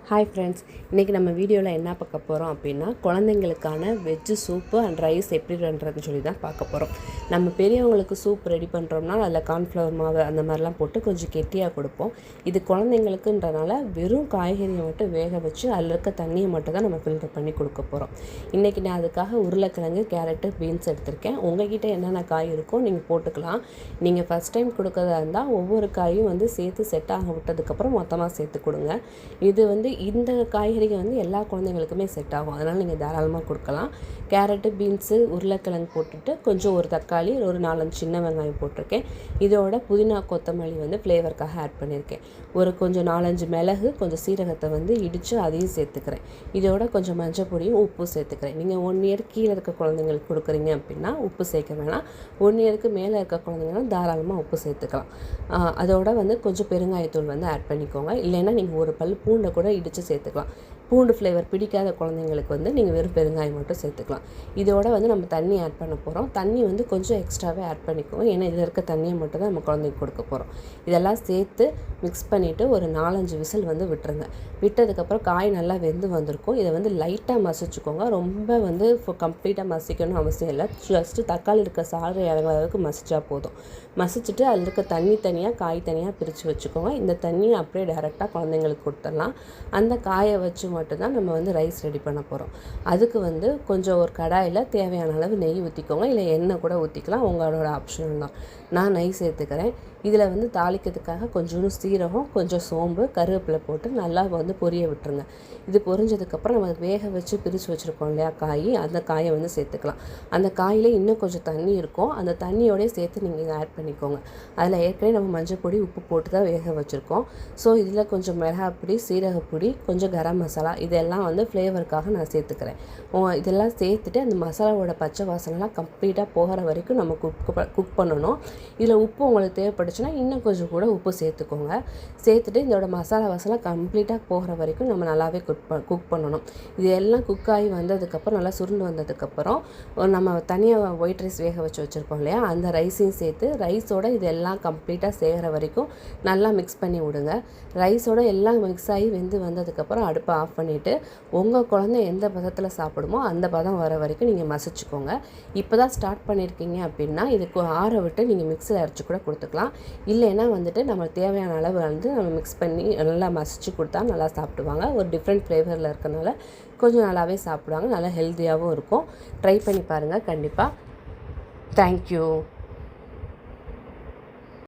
Hi friends, இன்றைக்கி நம்ம வீடியோவில் என்ன பார்க்க போகிறோம் அப்படின்னா குழந்தைங்களுக்கான வெஜ்ஜு சூப்பு அண்ட் ரைஸ் எப்படி பண்ணுறதுன்னு சொல்லி தான் பார்க்க போகிறோம். நம்ம பெரியவங்களுக்கு சூப் ரெடி பண்ணுறோம்னா அதில் கார்ன்ஃப்ளவர் மாவு அந்த மாதிரிலாம் போட்டு கொஞ்சம் கெட்டியாக கொடுப்போம். இது குழந்தைங்களுக்குன்றனால வெறும் காய்கறியை மட்டும் வேக வச்சு அதில் இருக்க தண்ணியை மட்டும் தான் நம்ம ஃபில்டர் பண்ணி கொடுக்க போகிறோம். இன்றைக்கி நான் அதுக்காக உருளைக்கிழங்கு, கேரட்டு, பீன்ஸ் எடுத்திருக்கேன். உங்கள்கிட்ட என்னென்ன காய் இருக்கோ நீங்கள் போட்டுக்கலாம். நீங்கள் ஃபஸ்ட் டைம் கொடுக்கறதா இருந்தால் ஒவ்வொரு காயும் சேர்த்து செட் ஆக விட்டதுக்கப்புறம் மொத்தமாக சேர்த்து கொடுங்க. இது இந்த காய்கறிகள் எல்லா குழந்தைங்களுக்குமே செட் ஆகும். அதனால் நீங்கள் தாராளமாக கொடுக்கலாம். கேரட்டு, பீன்ஸு, உருளைக்கிழங்கு போட்டுட்டு கொஞ்சம் ஒரு தக்காளி, ஒரு 4-5 சின்ன வெங்காயம் போட்டிருக்கேன். இதோட புதினா, கொத்தமல்லி ஃப்ளேவருக்காக ஆட் பண்ணியிருக்கேன். கொஞ்சம் 4-5 மிளகு, கொஞ்சம் சீரகத்தை இடித்து அதையும் சேர்த்துக்கிறேன். இதோட கொஞ்சம் மஞ்சள் பொடியும் உப்பு சேர்த்துக்கிறேன். நீங்கள் 1 இயர் கீழே இருக்க குழந்தைங்களுக்கு கொடுக்குறீங்க அப்படின்னா உப்பு சேர்க்க வேணாம். 1 இயருக்கு மேலே இருக்க குழந்தைங்கன்னா தாராளமாக உப்பு சேர்த்துக்கலாம். அதோட கொஞ்சம் பெருங்காயத்தூள் ஆட் பண்ணிக்கோங்க. இல்லைன்னா நீங்கள் ஒரு பல் பூண்டை கூட இடித்து சேர்த்துக்கலாம். பூண்டு ஃப்ளேவர் பிடிக்காத குழந்தைங்களுக்கு நீங்கள் வெறும் பெருங்காயம் மட்டும் சேர்த்துக்கலாம். இதோட நம்ம தண்ணி ஆட் பண்ண போகிறோம். தண்ணி கொஞ்சம் எக்ஸ்ட்ராவே ஆட் பண்ணிக்கோங்க. ஏன்னா இதில் இருக்க தண்ணியை மட்டும் தான் நம்ம குழந்தைக்கு கொடுக்க போகிறோம். இதெல்லாம் சேர்த்து மிக்ஸ் பண்ணிவிட்டு ஒரு 4-5 விசில் விட்டுருங்க. விட்டதுக்கப்புறம் காய் நல்லா வெந்து வந்திருக்கும். இதை லைட்டாக மசிச்சுக்கோங்க. ரொம்ப கம்ப்ளீட்டாக மசிக்கணும் அவசியம் இல்லை. ஜஸ்ட்டு தக்காளி இருக்க சாறு இறங்குற அளவுக்கு மசிச்சா போதும். மசிச்சுட்டு அதில் இருக்க தண்ணி தனியாக, காய் தனியாக பிரித்து வச்சுக்கோங்க. இந்த தண்ணியை அப்படியே டைரெக்டாக குழந்தைங்களுக்கு கொடுத்துடலாம். அந்த காயை வச்சு மட்டும்தான் நம்ம ரைஸ் ரெடி பண்ண போகிறோம். அதுக்கு கொஞ்சம் ஒரு கடாயில் தேவையான அளவு நெய் ஊற்றிக்கோங்க. இல்லை எண்ணெய் கூட ஊற்றிக்கலாம், உங்களோட ஆப்ஷனல் தான். நான் நெய் சேர்த்துக்கிறேன். இதில் தாளிக்கிறதுக்காக கொஞ்சோண்டு சீரகம், கொஞ்சம் சோம்பு, கருவேப்பிலை போட்டு நல்லா பொரிய விட்டுருங்க. இது பொரிஞ்சதுக்கப்புறம் நம்ம வேக வச்சு பிரித்து வச்சுருக்கோம் இல்லையா காய், அந்த காயை சேர்த்துக்கலாம். அந்த காயில் இன்னும் கொஞ்சம் தண்ணி இருக்கும். அந்த தண்ணியோடய சேர்த்து நீங்கள் இதை ஆட் பண்ணிக்கோங்க. அதில் ஏற்கனவே நம்ம மஞ்சள் பொடி, உப்பு போட்டு தான் வேக வச்சுருக்கோம். ஸோ இதில் கொஞ்சம் மிளகாப்பொடி, சீரகப்பொடி, கொஞ்சம் கரம் மசாலா இதெல்லாம் ஃப்ளேவருக்காக நான் சேர்த்துக்கிறேன். இதெல்லாம் சேர்த்துட்டு அந்த மசாலாவோட பச்சை வாசனைலாம் கம்ப்ளீட்டாக போகிற வரைக்கும் நம்ம குக் பண்ணணும். இதில் உப்பு உங்களுக்கு தேவைப்பட்டுச்சுன்னா இன்னும் கொஞ்சம் கூட உப்பு சேர்த்துக்கோங்க. சேர்த்துட்டு இதோட மசாலா வாசனை கம்ப்ளீட்டாக போகிற வரைக்கும் நம்ம நல்லாவே குக் பண்ணணும். இது எல்லாம் குக் ஆகி வந்ததுக்கப்புறம், நல்லா சுருண்டு வந்ததுக்கப்புறம் நம்ம தனியாக ஒயிட் ரைஸ் வேக வச்சுருப்போம் இல்லையா, அந்த ரைஸையும் சேர்த்து ரைஸோட இதெல்லாம் கம்ப்ளீட்டாக சேர்கிற வரைக்கும் நல்லா மிக்ஸ் பண்ணி விடுங்க. ரைஸோட எல்லாம் மிக்ஸ் ஆகி வெந்து வந்ததுக்கப்புறம் அடுப்பை ஆஃப் பண்ணிவிட்டு உங்கள் குழந்தை எந்த பதத்தில் சாப்பிடுமோ அந்த பதம் வர வரைக்கும் நீங்கள் மசிச்சுக்கோங்க. இப்போ தான் ஸ்டார்ட் பண்ணியிருக்கீங்க அப்படின்னா இதுக்கு ஆற விட்டு நீங்கள் மிக்ஸில் அரைச்சி கூட கொடுத்துக்கலாம். இல்லைன்னா நம்ம தேவையான அளவு நம்ம மிக்ஸ் பண்ணி நல்லா மசிச்சு கொடுத்தா நல்லா சாப்பிடுவாங்க. ஒரு டிஃப்ரெண்ட் ஃப்ளேவரில் இருக்கனால கொஞ்சம் நல்லாவே சாப்பிடுவாங்க. நல்லா ஹெல்த்தியாகவும் இருக்கும். ட்ரை பண்ணி பாருங்கள் கண்டிப்பாக. தேங்க்யூ.